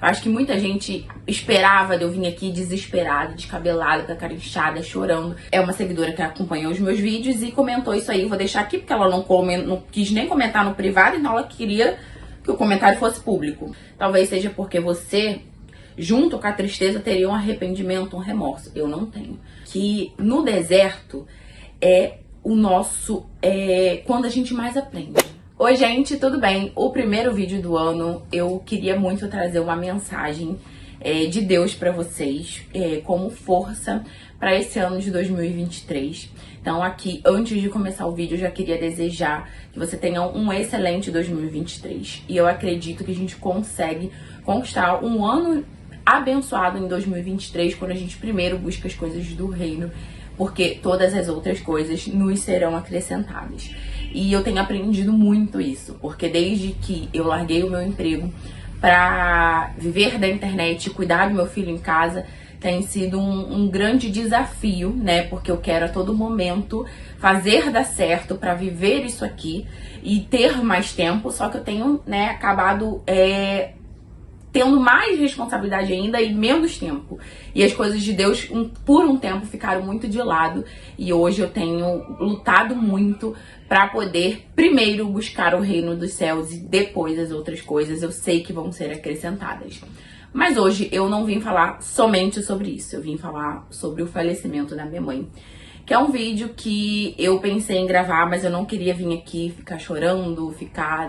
Acho que muita gente esperava de eu vir aqui desesperada, descabelada, com a cara inchada, chorando. É uma seguidora que acompanhou os meus vídeos e comentou isso aí. Eu vou deixar aqui porque ela não quis nem comentar no privado, então ela queria que o comentário fosse público. Talvez seja porque você, junto com a tristeza, teria um arrependimento, um remorso. Eu não tenho. Que no deserto é o nosso... quando a gente mais aprende. Oi, gente, tudo bem? O primeiro vídeo do ano, eu queria muito trazer uma mensagem de Deus pra vocês, como força para esse ano de 2023. Então aqui, antes de começar o vídeo, eu já queria desejar que você tenha um excelente 2023. E eu acredito que a gente consegue conquistar um ano abençoado em 2023, quando a gente primeiro busca as coisas do reino, porque todas as outras coisas nos serão acrescentadas. E eu tenho aprendido muito isso, porque desde que eu larguei o meu emprego pra viver da internet e cuidar do meu filho em casa, tem sido um grande desafio, né? Porque eu quero a todo momento fazer dar certo pra viver isso aqui e ter mais tempo, só que eu tenho, né, acabado tendo mais responsabilidade ainda e menos tempo. E as coisas de Deus, por um tempo, ficaram muito de lado. E hoje eu tenho lutado muito para poder, primeiro, buscar o reino dos céus e depois as outras coisas eu sei que vão ser acrescentadas. Mas hoje eu não vim falar somente sobre isso. Eu vim falar sobre o falecimento da minha mãe. Que é um vídeo que eu pensei em gravar, mas eu não queria vir aqui ficar chorando,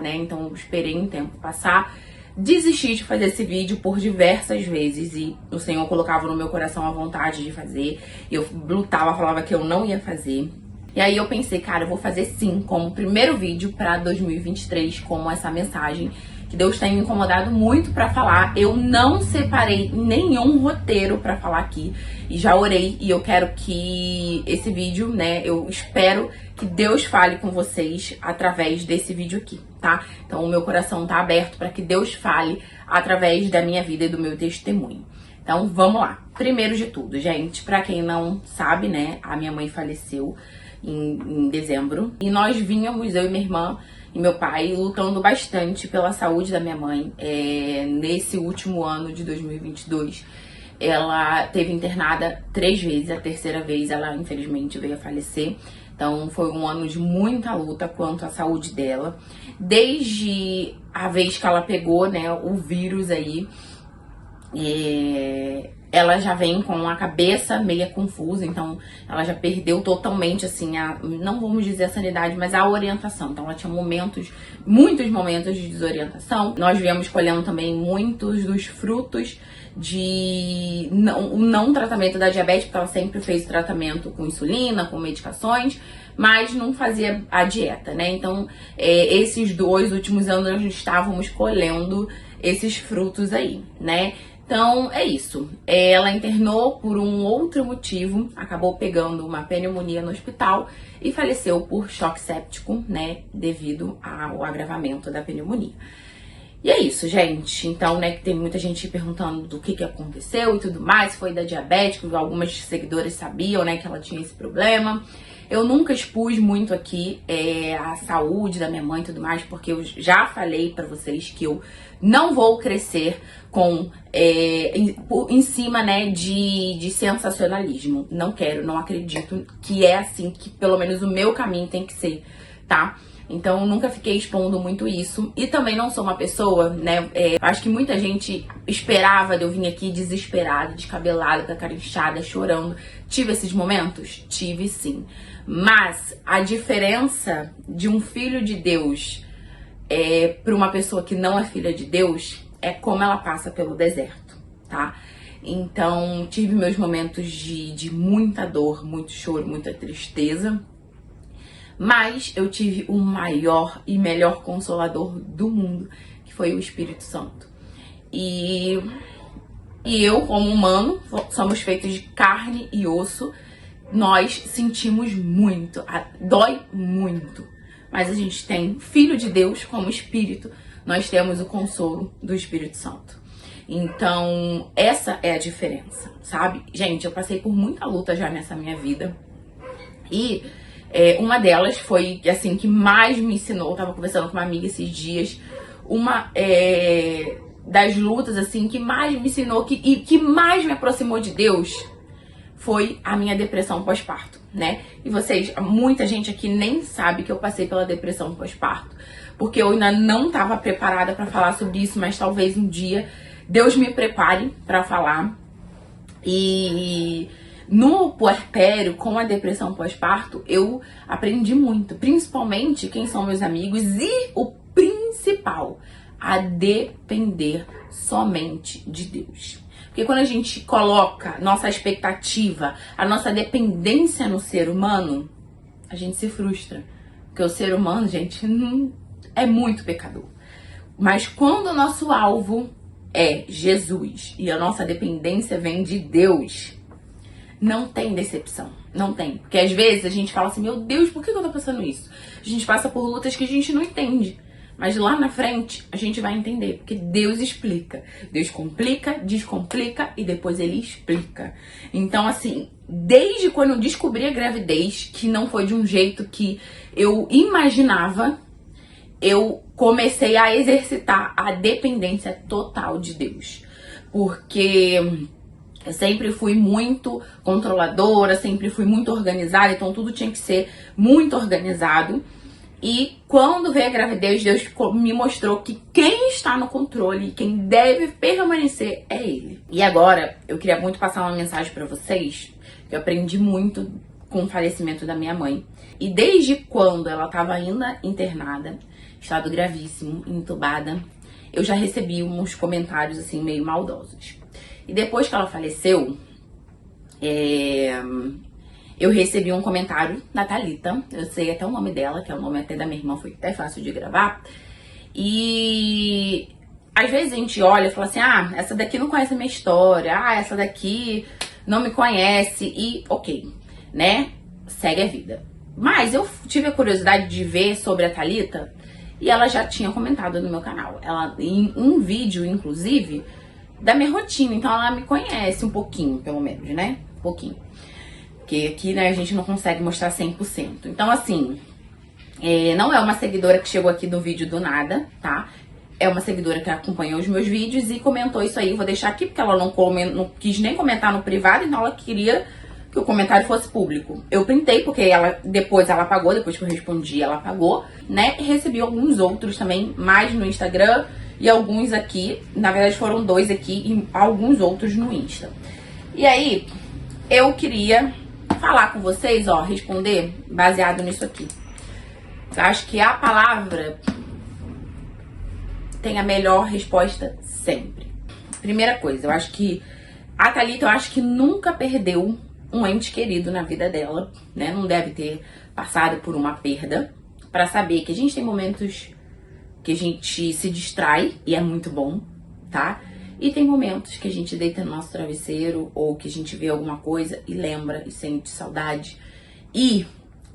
né? Então eu esperei um tempo passar. Desisti de fazer esse vídeo por diversas vezes e o Senhor colocava no meu coração a vontade de fazer. Eu lutava, falava que eu não ia fazer. E aí eu pensei, cara, eu vou fazer sim, como primeiro vídeo pra 2023, como essa mensagem que Deus tem me incomodado muito pra falar. Eu não separei nenhum roteiro pra falar aqui e já orei e eu quero que esse vídeo, né, eu espero que Deus fale com vocês através desse vídeo aqui, tá? Então o meu coração tá aberto pra que Deus fale através da minha vida e do meu testemunho. Então vamos lá. Primeiro de tudo, gente, pra quem não sabe, né, a minha mãe faleceu em dezembro. E nós vínhamos, eu e minha irmã e meu pai, lutando bastante pela saúde da minha mãe. Nesse último ano de 2022, ela teve internada 3 vezes. A terceira vez ela, infelizmente, veio a falecer. Então foi um ano de muita luta quanto à saúde dela. Desde a vez que ela pegou, né, o vírus aí, ela já vem com a cabeça meia confusa, então ela já perdeu totalmente, assim, não vamos dizer a sanidade, mas a orientação. Então ela tinha muitos momentos de desorientação. Nós viemos colhendo também muitos dos frutos o não tratamento da diabetes, porque ela sempre fez tratamento com insulina, com medicações, mas não fazia a dieta, né? Então, esses 2 últimos anos nós estávamos colhendo esses frutos aí, né? Então, é isso. Ela internou por um outro motivo, acabou pegando uma pneumonia no hospital e faleceu por choque séptico, né, devido ao agravamento da pneumonia. E é isso, gente. Então, né, que tem muita gente perguntando do que aconteceu e tudo mais, foi da diabetes, algumas seguidoras sabiam, né, que ela tinha esse problema. Eu nunca expus muito aqui a saúde da minha mãe e tudo mais, porque eu já falei pra vocês que eu não vou crescer em cima, né, de sensacionalismo. Não quero, não acredito que é assim que pelo menos o meu caminho tem que ser, tá? Então, eu nunca fiquei expondo muito isso. E também não sou uma pessoa, né? Acho que muita gente esperava de eu vir aqui desesperada, descabelada, com a cara inchada, chorando. Tive esses momentos? Tive sim. Mas a diferença de um filho de Deus para uma pessoa que não é filha de Deus é como ela passa pelo deserto, tá? Então, tive meus momentos de muita dor, muito choro, muita tristeza. Mas eu tive o maior e melhor consolador do mundo, que foi o Espírito Santo. E eu, como humano, somos feitos de carne e osso, nós sentimos muito, dói muito. Mas a gente tem Filho de Deus como Espírito, nós temos o consolo do Espírito Santo. Então, essa é a diferença, sabe? Gente, eu passei por muita luta já nessa minha vida. E uma delas foi, assim, que mais me ensinou. Eu tava conversando com uma amiga esses dias. das lutas, assim, que mais me ensinou e que mais me aproximou de Deus foi a minha depressão pós-parto, né? E vocês, muita gente aqui nem sabe que eu passei pela depressão pós-parto, porque eu ainda não estava preparada para falar sobre isso, mas talvez um dia Deus me prepare para falar. E no puerpério, com a depressão pós-parto, eu aprendi muito, principalmente quem são meus amigos e o principal, a depender somente de Deus. Porque quando a gente coloca nossa expectativa, a nossa dependência no ser humano, a gente se frustra. Porque o ser humano, gente, é muito pecador. Mas quando o nosso alvo é Jesus e a nossa dependência vem de Deus, não tem decepção, não tem. Porque às vezes a gente fala assim, meu Deus, por que eu tô passando isso? A gente passa por lutas que a gente não entende. Mas lá na frente a gente vai entender, porque Deus explica. Deus complica, descomplica e depois Ele explica. Então, assim, desde quando eu descobri a gravidez, que não foi de um jeito que eu imaginava, eu comecei a exercitar a dependência total de Deus. Porque eu sempre fui muito controladora, sempre fui muito organizada, então tudo tinha que ser muito organizado. E quando veio a gravidez, Deus me mostrou que quem está no controle, quem deve permanecer é Ele. E agora, eu queria muito passar uma mensagem para vocês, que eu aprendi muito com o falecimento da minha mãe. E desde quando ela estava ainda internada, estado gravíssimo, entubada, eu já recebi uns comentários assim meio maldosos. E depois que ela faleceu, eu recebi um comentário da Thalita, eu sei até o nome dela, que é o nome até da minha irmã, foi até fácil de gravar. E às vezes a gente olha e fala assim, ah, essa daqui não conhece a minha história, ah, essa daqui não me conhece, e ok, né, segue a vida. Mas eu tive a curiosidade de ver sobre a Thalita, e ela já tinha comentado no meu canal, ela em um vídeo, inclusive, da minha rotina, então ela me conhece um pouquinho, pelo menos, né, um pouquinho. Porque aqui, né, a gente não consegue mostrar 100%. Então, assim, não é uma seguidora que chegou aqui do vídeo do nada, tá? É uma seguidora que acompanhou os meus vídeos e comentou isso aí. Vou deixar aqui porque ela não quis nem comentar no privado, então ela queria que o comentário fosse público. Eu printei porque depois ela apagou, depois que eu respondi ela apagou, né? E recebi alguns outros também, mais no Instagram e alguns aqui. Na verdade foram 2 aqui e alguns outros no Insta. E aí, eu queria falar com vocês, ó, responder baseado nisso aqui. Eu acho que a palavra tem a melhor resposta sempre. Primeira coisa, eu acho que a Thalita, eu acho que nunca perdeu um ente querido na vida dela, né? Não deve ter passado por uma perda, pra saber que a gente tem momentos que a gente se distrai e é muito bom, tá? E tem momentos que a gente deita no nosso travesseiro ou que a gente vê alguma coisa e lembra e sente saudade. E,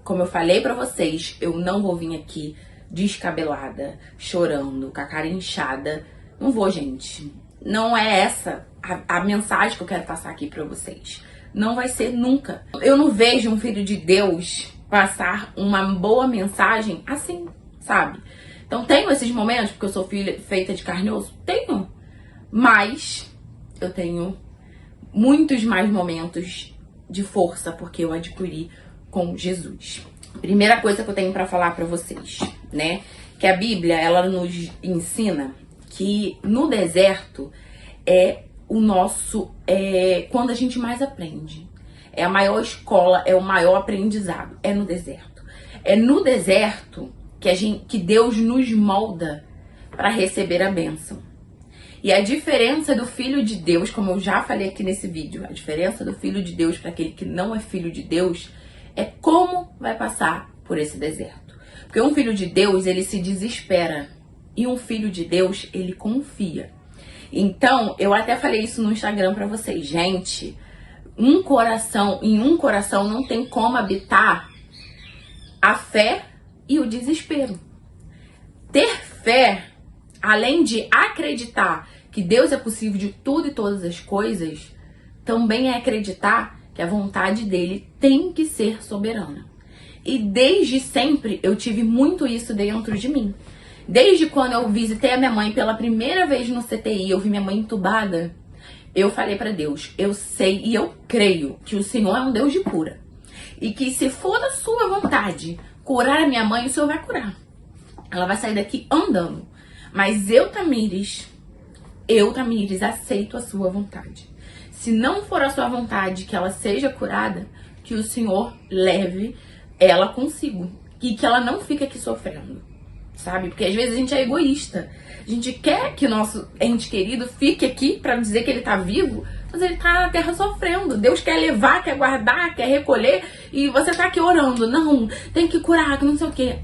como eu falei pra vocês, eu não vou vir aqui descabelada, chorando, com a cara inchada. Não vou, gente. Não é essa a mensagem que eu quero passar aqui pra vocês. Não vai ser nunca. Eu não vejo um filho de Deus passar uma boa mensagem assim, sabe? Então tenho esses momentos, porque eu sou filha feita de carne e osso? Tenho. Mas eu tenho muitos mais momentos de força, porque eu adquiri com Jesus. Primeira coisa que eu tenho pra falar pra vocês, né? Que a Bíblia, ela nos ensina que no deserto é o nosso, quando a gente mais aprende. É a maior escola, é o maior aprendizado, é no deserto. É no deserto que Deus nos molda para receber a bênção. E a diferença do filho de Deus, como eu já falei aqui nesse vídeo, a diferença do filho de Deus para aquele que não é filho de Deus é como vai passar por esse deserto. Porque um filho de Deus, ele se desespera. E um filho de Deus, ele confia. Então, eu até falei isso no Instagram pra vocês. Gente, em um coração não tem como habitar a fé e o desespero. Ter fé, além de acreditar que Deus é possível de tudo e todas as coisas, também é acreditar que a vontade dele tem que ser soberana. E desde sempre eu tive muito isso dentro de mim. Desde quando eu visitei a minha mãe pela primeira vez no CTI, eu vi minha mãe entubada, eu falei pra Deus, eu sei e eu creio que o Senhor é um Deus de cura. E que se for da sua vontade curar a minha mãe, o Senhor vai curar. Ela vai sair daqui andando. Mas eu, Tamires, aceito a sua vontade. Se não for a sua vontade que ela seja curada, que o Senhor leve ela consigo. E que ela não fique aqui sofrendo. Sabe? Porque às vezes a gente é egoísta. A gente quer que o nosso ente querido fique aqui pra dizer que ele tá vivo, mas ele tá na terra sofrendo. Deus quer levar, quer guardar, quer recolher, e você tá aqui orando. Não, tem que curar, que não sei o quê.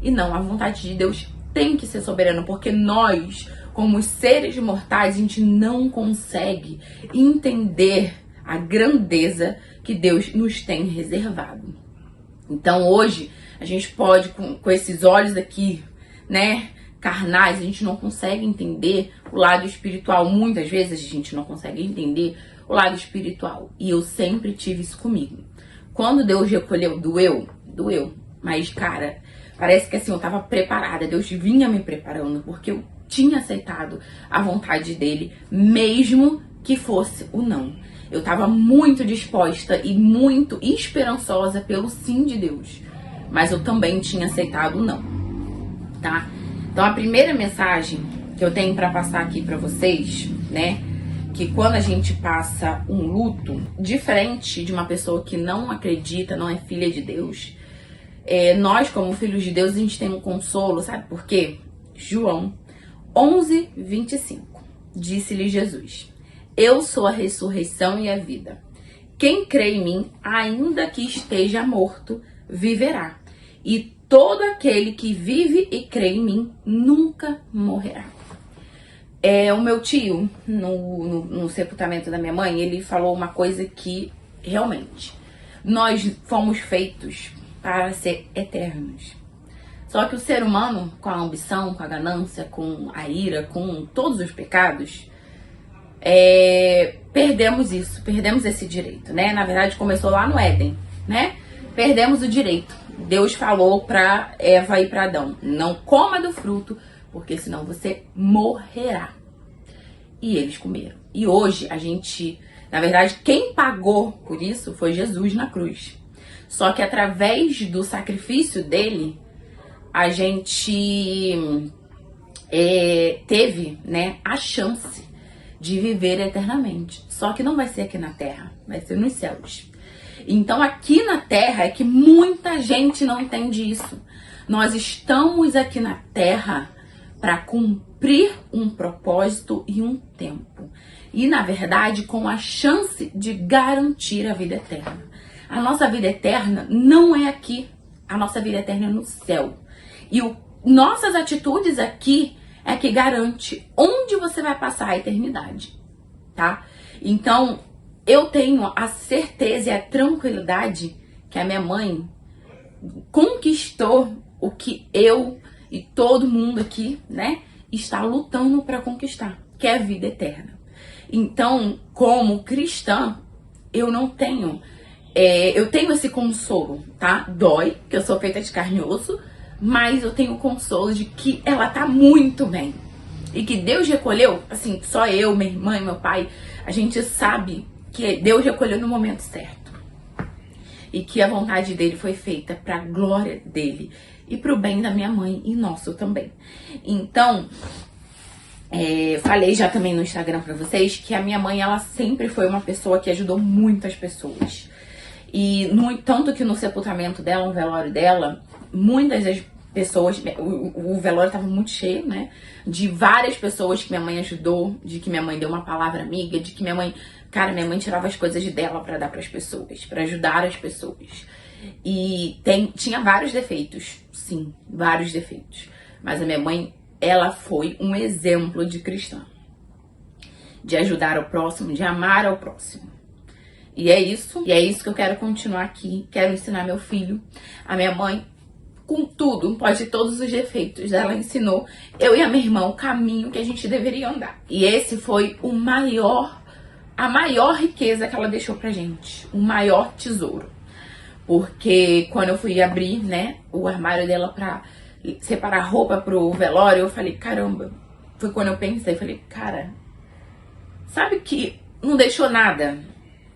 E não, a vontade de Deus tem que ser soberana, porque nós, como seres mortais, a gente não consegue entender a grandeza que Deus nos tem reservado. Então hoje, a gente pode, com esses olhos aqui, né, carnais, a gente não consegue entender o lado espiritual. Muitas vezes a gente não consegue entender o lado espiritual. E eu sempre tive isso comigo. Quando Deus recolheu, doeu. Mas, cara, parece que assim, eu tava preparada. Deus vinha me preparando, porque eu tinha aceitado a vontade dele, mesmo que fosse o não. Eu tava muito disposta e muito esperançosa pelo sim de Deus. Mas eu também tinha aceitado o não, tá? Então a primeira mensagem que eu tenho pra passar aqui pra vocês, né? Que quando a gente passa um luto, diferente de uma pessoa que não acredita, não é filha de Deus, nós como filhos de Deus, a gente tem um consolo, sabe por quê? João 11:25, disse-lhe Jesus: eu sou a ressurreição e a vida. Quem crê em mim, ainda que esteja morto, viverá. E todo aquele que vive e crê em mim nunca morrerá. O meu tio, no sepultamento da minha mãe, ele falou uma coisa que realmente nós fomos feitos para ser eternos. Só que o ser humano, com a ambição, com a ganância, com a ira, com todos os pecados, perdemos isso, perdemos esse direito, né? Na verdade, começou lá no Éden, né? Perdemos o direito. Deus falou pra Eva e pra Adão: não coma do fruto, porque senão você morrerá. E eles comeram. E hoje a gente, na verdade, quem pagou por isso foi Jesus na cruz. Só que através do sacrifício dele, a gente teve, né, a chance de viver eternamente. Só que não vai ser aqui na terra, vai ser nos céus. Então aqui na terra é que muita gente não entende isso. Nós estamos aqui na terra para cumprir um propósito e um tempo. E na verdade com a chance de garantir a vida eterna. A nossa vida eterna não é aqui. A nossa vida eterna é no céu. E nossas atitudes aqui é que garante onde você vai passar a eternidade, tá? Então, eu tenho a certeza e a tranquilidade que a minha mãe conquistou o que eu e todo mundo aqui, né, está lutando para conquistar, que é a vida eterna. Então, como cristã, eu não tenho, eu tenho esse consolo, tá? Dói, que eu sou feita de carne e osso, mas eu tenho o consolo de que ela tá muito bem. E que Deus recolheu, assim, só eu, minha irmã e meu pai, a gente sabe que Deus recolheu no momento certo. E que a vontade dele foi feita para a glória dele e para o bem da minha mãe e nosso também. Então, falei já também no Instagram para vocês que a minha mãe, ela sempre foi uma pessoa que ajudou muitas pessoas. E tanto que no sepultamento dela, no velório dela, muitas das pessoas, o velório estava muito cheio, né? De várias pessoas que minha mãe ajudou, de que minha mãe deu uma palavra amiga, de que minha mãe tirava as coisas dela para dar para as pessoas, para ajudar as pessoas. E tinha vários defeitos, sim, vários defeitos. Mas a minha mãe, ela foi um exemplo de cristã, de ajudar o próximo, de amar ao próximo. E é isso que eu quero continuar aqui. Quero ensinar meu filho. A minha mãe, com tudo, pode ter todos os defeitos, ela ensinou eu e a minha irmã o caminho que a gente deveria andar. E esse foi a maior riqueza que ela deixou pra gente, o maior tesouro. Porque quando eu fui abrir, né, o armário dela pra separar roupa pro velório, eu falei, caramba. Foi quando eu pensei, falei, cara, sabe que não deixou nada?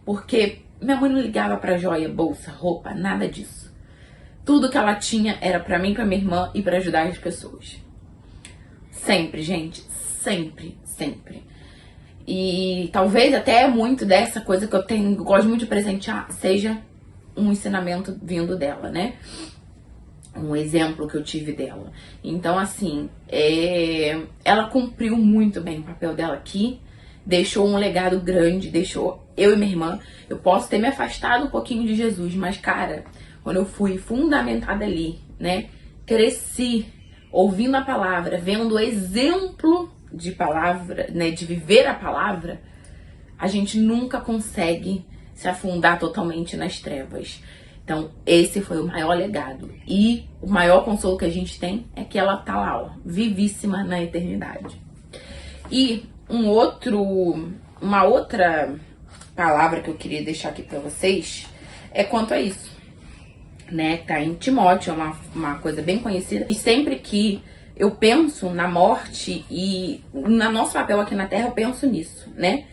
Porque minha mãe não ligava pra joia, bolsa, roupa, nada disso. Tudo que ela tinha era pra mim, pra minha irmã e pra ajudar as pessoas. Sempre, gente, sempre, sempre. E talvez até muito dessa coisa que eu gosto muito de presentear seja um ensinamento vindo dela, né? Um exemplo que eu tive dela. Então, assim, ela cumpriu muito bem o papel dela aqui, deixou um legado grande, deixou eu e minha irmã. Eu posso ter me afastado um pouquinho de Jesus, mas, cara, quando eu fui fundamentada ali, né, cresci ouvindo a palavra, vendo o exemplo de palavra, né, de viver a palavra, a gente nunca consegue se afundar totalmente nas trevas. Então, esse foi o maior legado. E o maior consolo que a gente tem é que ela tá lá, ó, vivíssima na eternidade. E uma outra palavra que eu queria deixar aqui pra vocês é quanto a isso, né? Tá em Timóteo, é uma coisa bem conhecida. E sempre que eu penso na morte e no nosso papel aqui na Terra, eu penso nisso, né?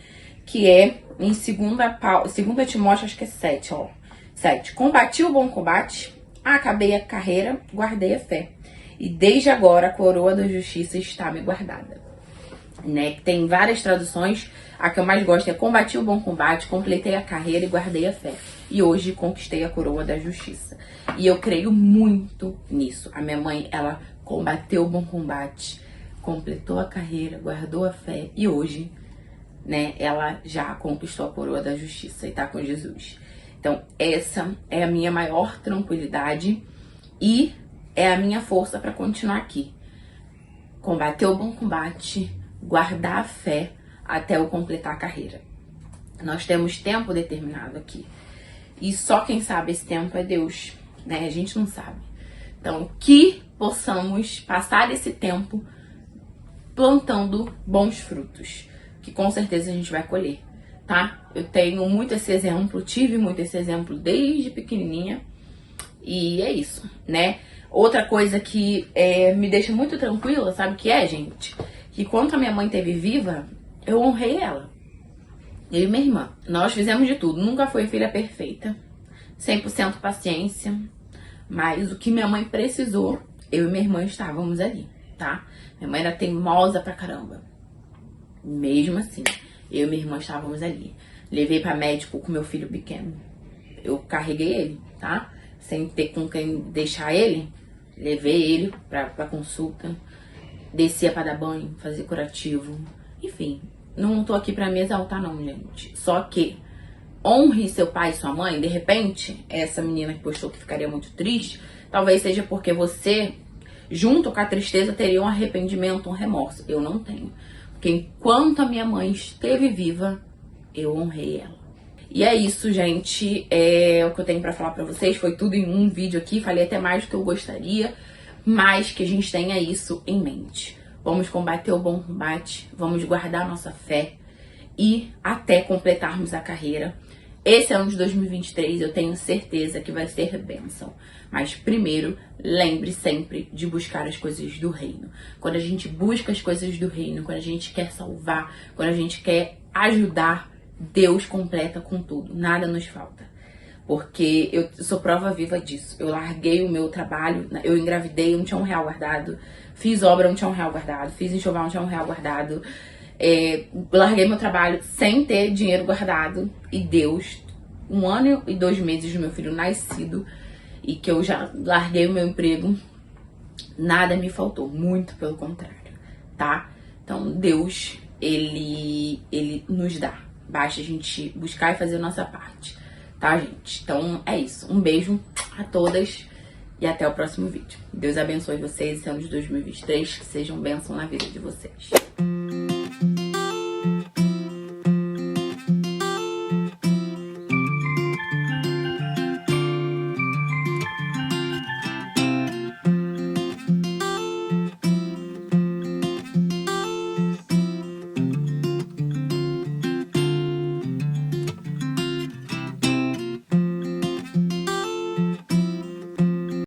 Que é em 2 Timóteo, acho que é 7, ó. 7. Combati o bom combate, acabei a carreira, guardei a fé. E desde agora a coroa da justiça está me guardada. Né? Tem várias traduções. A que eu mais gosto é combati o bom combate, completei a carreira e guardei a fé. E hoje conquistei a coroa da justiça. E eu creio muito nisso. A minha mãe, ela combateu o bom combate, completou a carreira, guardou a fé. E hoje, né, ela já conquistou a coroa da justiça e tá com Jesus. Então, essa é a minha maior tranquilidade e é a minha força para continuar aqui. Combater o bom combate, guardar a fé até eu completar a carreira. Nós temos tempo determinado aqui. E só quem sabe esse tempo é Deus, né? A gente não sabe. Então, que possamos passar esse tempo plantando bons frutos, que com certeza a gente vai colher, tá? Eu tenho muito esse exemplo, tive muito esse exemplo desde pequenininha. E é isso, né? Outra coisa que me deixa muito tranquila, sabe o que é, gente? Que quando a minha mãe esteve viva, eu honrei ela. Eu e minha irmã. Nós fizemos de tudo. Nunca foi filha perfeita. 100% paciência. Mas o que minha mãe precisou, eu e minha irmã estávamos ali, tá? Minha mãe era teimosa pra caramba. Mesmo assim, eu e minha irmã estávamos ali. Levei pra médico com meu filho pequeno. Eu carreguei ele, tá? Sem ter com quem deixar ele. Levei ele pra consulta. Descia pra dar banho, fazer curativo. Enfim, não tô aqui pra me exaltar não, gente. Só que honre seu pai e sua mãe. De repente, essa menina que postou que ficaria muito triste, talvez seja porque você, junto com a tristeza, teria um arrependimento, um remorso. Eu não tenho. Porque enquanto a minha mãe esteve viva, eu honrei ela. E é isso, gente. É o que eu tenho pra falar pra vocês. Foi tudo em um vídeo aqui. Falei até mais do que eu gostaria. Mas que a gente tenha isso em mente. Vamos combater o bom combate. Vamos guardar a nossa fé. E até completarmos a carreira. Esse ano de 2023 eu tenho certeza que vai ser bênção. Mas primeiro, lembre sempre de buscar as coisas do reino. Quando a gente busca as coisas do reino, quando a gente quer salvar, quando a gente quer ajudar, Deus completa com tudo. Nada nos falta. Porque eu sou prova viva disso. Eu larguei o meu trabalho, eu engravidei, não tinha R$1 guardado. Fiz obra, não tinha R$1 guardado. Fiz enxoval, não tinha R$1 guardado. Larguei meu trabalho sem ter dinheiro guardado. E Deus, 1 ano e 2 meses do meu filho nascido, e que eu já larguei o meu emprego, nada me faltou. Muito pelo contrário, tá? Então Deus, ele nos dá. Basta a gente buscar e fazer a nossa parte. Tá, gente? Então é isso. Um beijo a todas e até o próximo vídeo. Deus abençoe vocês esse ano de 2023, que sejam bênção na vida de vocês.